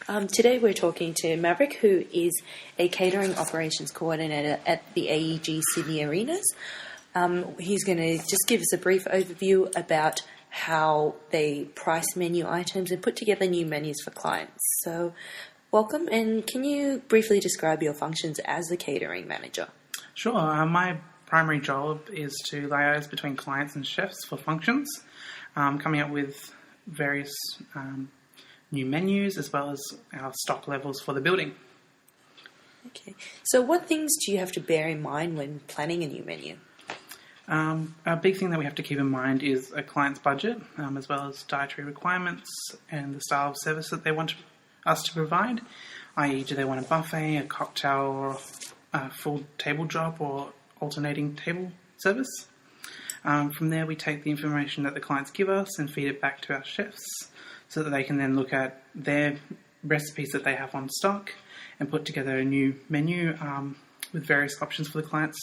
Today we're talking to Maverick, who is a catering operations coordinator at the AEG Sydney Arenas. He's going to just give us a brief overview about how they price menu items and put together new menus for clients. So, welcome, and can you briefly describe your functions as a catering manager? Sure. My primary job is to liaise between clients and chefs for functions, coming up with various new menus as well as our stock levels for the building. Okay. So what things do you have to bear in mind when planning a new menu? A big thing that we have to keep in mind is a client's budget, as well as dietary requirements and the style of service that they want us to provide, i.e. do they want a buffet, a cocktail, or a full table drop or alternating table service. From there we take the information that the clients give us and feed it back to our chefs so that they can then look at their recipes that they have on stock and put together a new menu with various options for the clients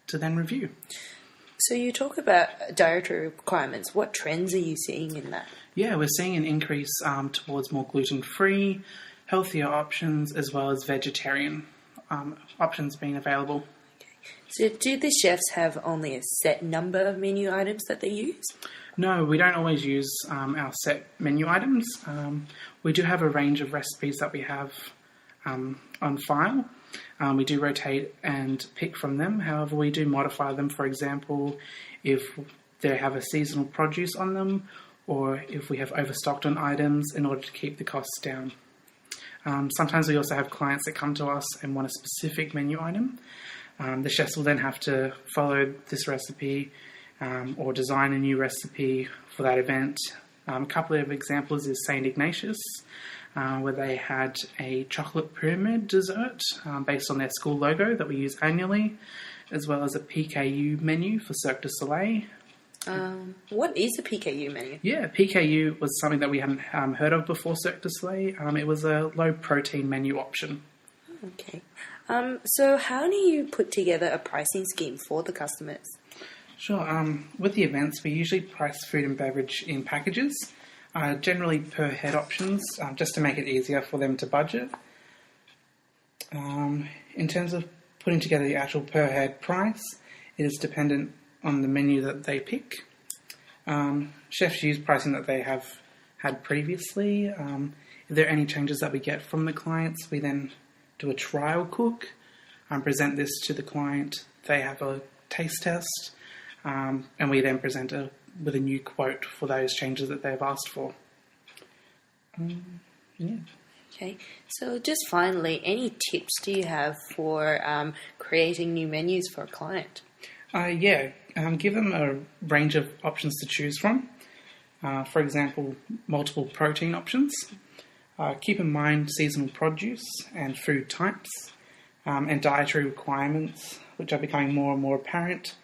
to then review. So you talk about dietary requirements. What trends are you seeing in that? Yeah, we're seeing an increase towards more gluten-free, healthier options, as well as vegetarian options being available. Okay. So do the chefs have only a set number of menu items that they use? No, we don't always use our set menu items. We do have a range of recipes that we have on file. We do rotate and pick from them. However, we do modify them, for example, if they have a seasonal produce on them or if we have overstocked on items in order to keep the costs down. Sometimes we also have clients that come to us and want a specific menu item. The chefs will then have to follow this recipe or design a new recipe for that event. A couple of examples is St. Ignatius, where they had a chocolate pyramid dessert based on their school logo that we use annually, as well as a PKU menu for Cirque du Soleil. What is a PKU menu? Yeah, PKU was something that we hadn't heard of before Cirque du Soleil. It was a low-protein menu option. Okay. So how do you put together a pricing scheme for the customers? Sure. With the events, we usually price food and beverage in packages, generally per head options, just to make it easier for them to budget. In terms of putting together the actual per head price, it is dependent on the menu that they pick. Chefs use pricing that they have had previously. If there are any changes that we get from the clients, we then do a trial cook, present this to the client. They have a taste test, and we then present with a new quote for those changes that they've asked for. Yeah. Okay, so just finally, any tips do you have for creating new menus for a client? Give them a range of options to choose from. For example, multiple protein options. Keep in mind seasonal produce and food types and dietary requirements, which are becoming more and more apparent.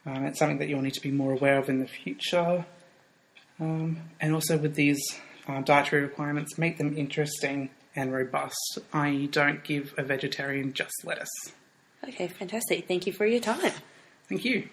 It's something that you'll need to be more aware of in the future. And also with these dietary requirements, make them interesting and robust, i.e. don't give a vegetarian just lettuce. Okay, fantastic. Thank you for your time. Thank you.